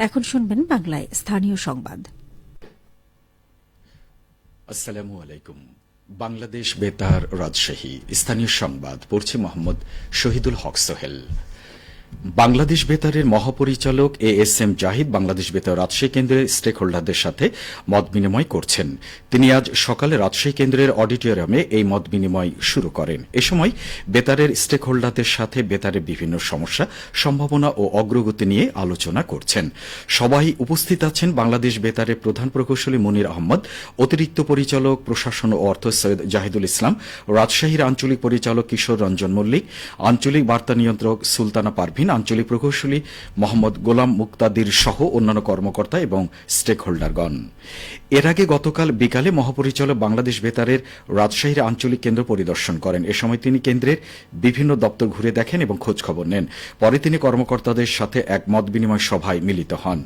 এখন শুনবেন বাংলায় স্থানীয় সংবাদ। আসসালামু আলাইকুম। বাংলাদেশ বেতার, রাজশাহী। স্থানীয় সংবাদ পড়ছে মোহাম্মদ শহীদুল হক সোহেল। বাংলাদেশ বেতারের মহাপরিচালক এএসএম জাহিদ বাংলাদেশ বেতার রাজশাহী কেন্দ্রের স্টেক হোল্ডারদের সাথে মত বিনিময় করছেন। তিনি আজ সকালে রাজশাহী কেন্দ্রের অডিটোরিয়ামে এই মত বিনিময় শুরু করেন। এ সময় বেতারের স্টেক হোল্ডারদের সাথে বেতারের বিভিন্ন সমস্যা, সম্ভাবনা ও অগ্রগতি নিয়ে আলোচনা করছেন। সবাই উপস্থিত আছেন বাংলাদেশ বেতারের প্রধান প্রকৌশলী মুনির আহমদ, অতিরিক্ত পরিচালক প্রশাসন ও অর্থ সৈয়দ জাহিদুল ইসলাম, রাজশাহীর আঞ্চলিক পরিচালক কিশোর রঞ্জন মল্লিক, আঞ্চলিক বার্তা নিয়ন্ত্রক সুলতানা পারভিন, আঞ্চলিক প্রকৌশলী মোহাম্মদ গোলাম মুক্তাদির সহ অন্যান্য কর্মকর্তা এবং স্টেক হোল্ডারগণ। এর আগে গতকাল বিকালে মহাপরিচালক বাংলাদেশ বেতারের রাজশাহীর আঞ্চলিক কেন্দ্র পরিদর্শন করেন। এ সময় তিনি কেন্দ্রের বিভিন্ন দপ্তর ঘুরে দেখেন এবং খোঁজখবর নেন। পরে তিনি কর্মকর্তাদের সাথে এক মত বিনিময় সভায় মিলিত হন।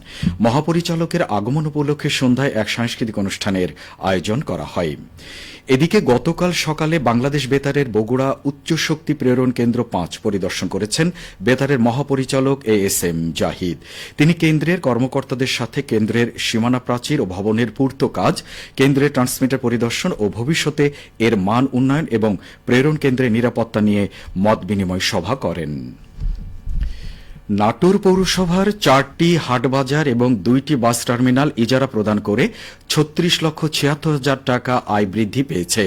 মহাপরিচালকের আগমন উপলক্ষে সন্ধ্যায় এক সাংস্কৃতিক অনুষ্ঠানের আয়োজন করা হয়। এদিকে গতকাল সকালে বাংলাদেশ বেতারের বগুড়া উচ্চ শক্তি প্রেরণ কেন্দ্র ৫ পরিদর্শন করেছেন বেতারের মহাপরিচালক এএসএম জাহিদ। তিনি কেন্দ্রের কর্মকর্তাদের সাথে কেন্দ্রের সীমানা প্রাচীর ও ভবনের পূর্ত কাজ, কেন্দ্রের ট্রান্সমিটার পরিদর্শন ও ভবিষ্যতে এর মান উন্নয়ন এবং প্রেরণ কেন্দ্রের নিরাপত্তা নিয়ে মত বিনিময় সভা করেন। নাটোর পৌরসভার ৪টি হাটবাজার এবং ২টি বাস টার্মিনাল ইজারা প্রদান করে ৩৬,৭৬,০০০ টাকা আয় বৃদ্ধি পেয়েছে।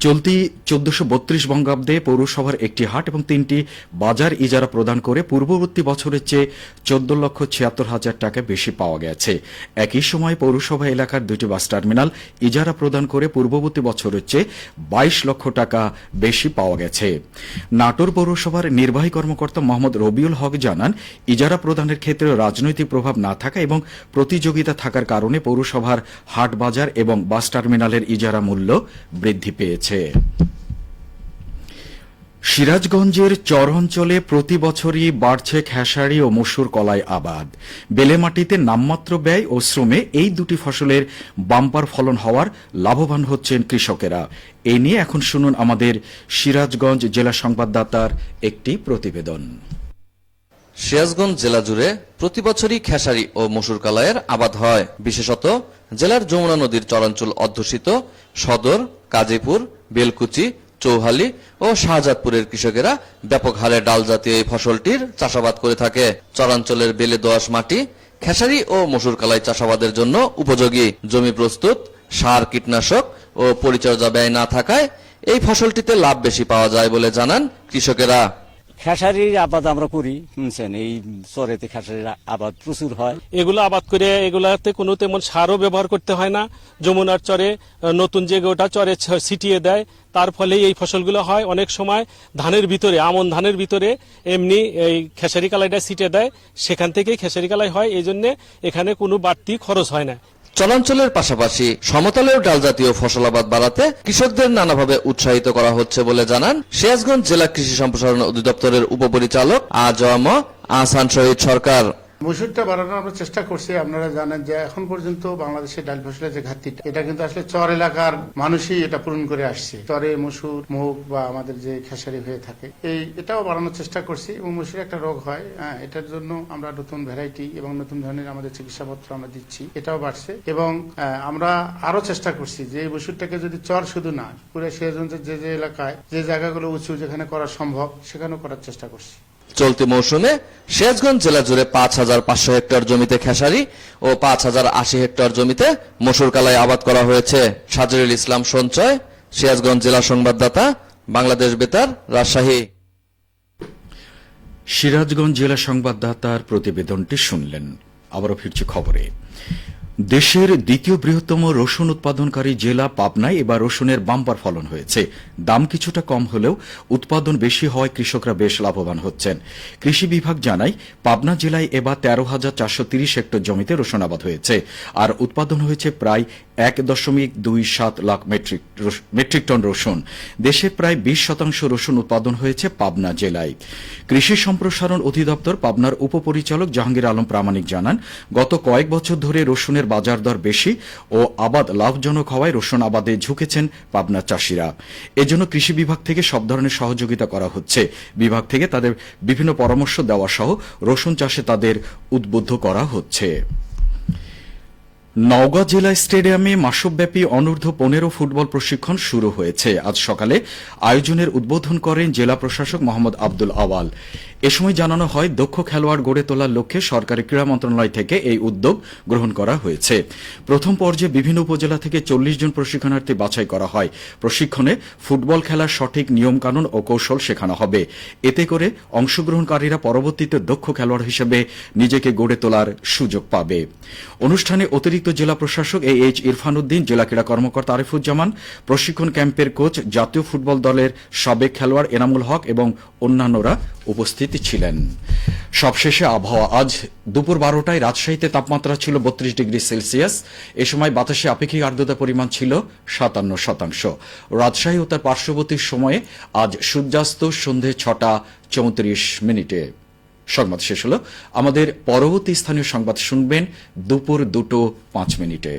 চলতি ১৪৩২ বঙ্গাব্দে পৌরসভার একটি হাট এবং ৩টি বাজার ইজারা প্রদান করে পূর্ববর্তী বছরের চেয়ে ১৪,৭৬,০০০ টাকা বেশি পাওয়া গেছে। একই সময় পৌরসভা এলাকার ২টি বাস টার্মিনাল ইজারা প্রদান করে পূর্ববর্তী বছরের চেয়ে ২২ লক্ষ টাকা বেশি পাওয়া গেছে। নাটোর পৌরসভার নির্বাহী কর্মকর্তা মোহাম্মদ রবিউল হক জানান, ইজারা প্রদানের ক্ষেত্রে রাজনৈতিক প্রভাব না থাকা এবং প্রতিযোগিতা থাকার কারণে পৌরসভার হাট বাজার এবং বাস টার্মিনালের ইজারা মূল্য বৃদ্ধি পেয়েছে। সিরাজগঞ্জের চর অঞ্চলে প্রতি বছরই বাড়ছে খেসারি ও মসুর কলাই আবাদ। বেলেমাটিতে নামমাত্র ব্যয় ও শ্রমে এই দুটি ফসলের বাম্পার ফলন হওয়ার লাভবান হচ্ছেন কৃষকেরা। এ নিয়ে এখন শুনুন আমাদের সিরাজগঞ্জ জেলা সংবাদদাতার একটি প্রতিবেদন। সিরাজগঞ্জ জেলা জুড়ে প্রতি বছরই খেসারি ও মসুর কলাইয়ের আবাদ হয়। বিশেষত জেলার যমুনা নদীর চরাঞ্চল অধ্যুষিত সদর, কাজীপুর, বেলকুচি, চৌহালি ও শাহজাদপুরের কৃষকেরা ব্যাপক হারে ডাল জাতীয় এই ফসলটির চাষাবাদ করে থাকে। চরাঞ্চলের বেলে দোআঁশ মাটি খেসারি ও মসুর কলাই চাষাবাদের জন্য উপযোগী। জমি প্রস্তুত, সার, কীটনাশক ও পরিচর্যা ব্যয় না থাকায় এই ফসলটিতে লাভ বেশি পাওয়া যায় বলে জানান কৃষকেরা। খেসারির আবাদ আমরা করি, শুনছেন এই চরেতে খেসারির আবাদ প্রচুর হয়। এগুলো আবাদ করে এগুলাতে কোনো তেমন সারও ব্যবহার করতে হয় না। যমুনার চরে নতুন যে গোটা চরে ছিটিয়ে দেয়, তার ফলে এই ফসলগুলো হয়। অনেক সময় ধানের ভিতরে, আমন ধানের ভিতরে এমনি এই খেসারি কালাইটা ছিটিয়ে দেয়, সেখান থেকেই খেসারি কালাই হয়। এই জন্য এখানে কোনো বাড়তি খরচ হয় না। চরাঞ্চলের পাশাপাশি সমতলেও ডাল জাতীয় ফসলাবাদ বাড়াতে কৃষকদের নানাভাবে উৎসাহিত করা হচ্ছে বলে জানান সিরাজগঞ্জ জেলা কৃষি সম্প্রসারণ অধিদপ্তরের উপপরিচালক আজম আহসান শহীদ সরকার। মসুরটা বাড়ানোর আমরা চেষ্টা করছি। আপনারা জানেন যে এখন পর্যন্ত বাংলাদেশের ডাল ফসলের যে ঘাটতিটা, এটা কিন্তু আসলে চর এলাকার মানুষই এটা পূরণ করে আসছে। চরে মসুর, মুগ বা আমাদের যে খেসারি হয়ে থাকে, এটাও বাড়ানোর চেষ্টা করছি। এবং মসুর একটা রোগ হয়, এটার জন্য আমরা নতুন ভ্যারাইটি এবং নতুন ধরনের আমাদের চিকিৎসাপত্র আমরা দিচ্ছি, এটাও বাড়ছে। এবং আমরা আরো চেষ্টা করছি যে এই মসুরটাকে যদি চর শুধু না, পুরো সিরাজগঞ্জের যে যে এলাকায় যে জায়গাগুলো উঁচু যেখানে করা সম্ভব সেখানেও করার চেষ্টা করছি। চলতি মৌসুমে সিরাজগঞ্জ জেলা জুড়ে ৫,৫০০ হেক্টর জমিতে খেসারি ও ৫,০৮০ হেক্টর জমিতে মসুর কলাই আবাদ করা হয়েছে। সাজরুল ইসলাম সঞ্চয়, সিরাজগঞ্জ জেলা সংবাদদাতা, বাংলাদেশ বেতার, রাজশাহী। সিরাজগঞ্জ জেলা সংবাদদাতার প্রতিবেদনটি শুনলেন। আবারও ফিরছি খবরে। দেশের দ্বিতীয় বৃহত্তম রসুন উৎপাদনকারী জেলা পাবনায় এবার রসুনের বাম্পার ফলন হয়েছে। দাম কিছুটা কম হলেও উৎপাদন বেশি হওয়ায় কৃষকরা বেশ লাভবান হচ্ছেন। কৃষি বিভাগ জানায়, পাবনা জেলায় এবার ১৩,৪৩০ হেক্টর জমিতে রসুন আবাদ হয়েছে, আর উৎপাদন হয়েছে প্রায় 1.27 লাখ মেট্রিক টন রসুন। দেশের প্রায় 20% রসুন উৎপাদন হয়েছে পাবনা জেলায়। কৃষি সম্প্রসারণ অধিদপ্তর পাবনার উপপরিচালক জাহাঙ্গীর আলম প্রামাণিক জানান, গত কয়েক বছর ধরে রসুনের বাজার দর বেশি ও আবাদ লাভজনক হওয়ায় রসুন আবাদে ঝুঁকেছেন পাবনার চাষিরা। এজন্য কৃষি বিভাগ থেকে সব ধরনের সহযোগিতা করা হচ্ছে। বিভাগ থেকে তাদের বিভিন্ন পরামর্শ দেওয়া সহ রসুন চাষে তাদের উদ্বুদ্ধ করা হচ্ছে। নওগাঁ জেলা স্টেডিয়ামে মাসব্যাপী অনূর্ধ্ব 15 ফুটবল প্রশিক্ষণ শুরু হয়েছে। আজ সকালে আয়োজনের উদ্বোধন করেন জেলা প্রশাসক মোহাম্মদ আব্দুল আওয়াল। এ সময় জানানো হয়, দক্ষ খেলোয়াড় গড়ে তোলার লক্ষ্যে সরকারি ক্রীড়া মন্ত্রণালয় থেকে এই উদ্যোগ গ্রহণ করা হয়েছে। প্রথম পর্যায়ে বিভিন্ন উপজেলা থেকে 40 জন প্রশিক্ষণার্থী বাছাই করা হয়। প্রশিক্ষণে ফুটবল খেলার সঠিক নিয়মকানুন ও কৌশল শেখানো হবে। এতে করে অংশগ্রহণকারীরা পরবর্তীতে দক্ষ খেলোয়াড় হিসেবে নিজেকে গড়ে তোলার সুযোগ পাবে। অনুষ্ঠানে অতিরিক্ত জেলা প্রশাসক এইচ ইরফান উদ্দিন, জেলা ক্রীড়া কর্মকর্তা আরিফুজ্জামান, প্রশিক্ষণ ক্যাম্পের কোচ, জাতীয় ফুটবল দলের সাবেক খেলোয়াড় এনামুল হক এবং অন্যান্যরা উপস্থিত ছিলেন। সবশেষে আবহাওয়া। আজ দুপুর 12টায় রাজশাহীতে তাপমাত্রা ছিল 32 ডিগ্রি সেলসিয়াস। এ সময় বাতাসে আপেক্ষিক আর্দ্রতার পরিমাণ ছিল 57%। রাজশাহী ও তার পার্শ্ববর্তী সময়ে আজ সূর্যাস্ত সন্ধে 6:34। সংবাদ শেষ হল। আমাদের পরবর্তী স্থানীয় সংবাদ শুনবেন দুপুর 2:05।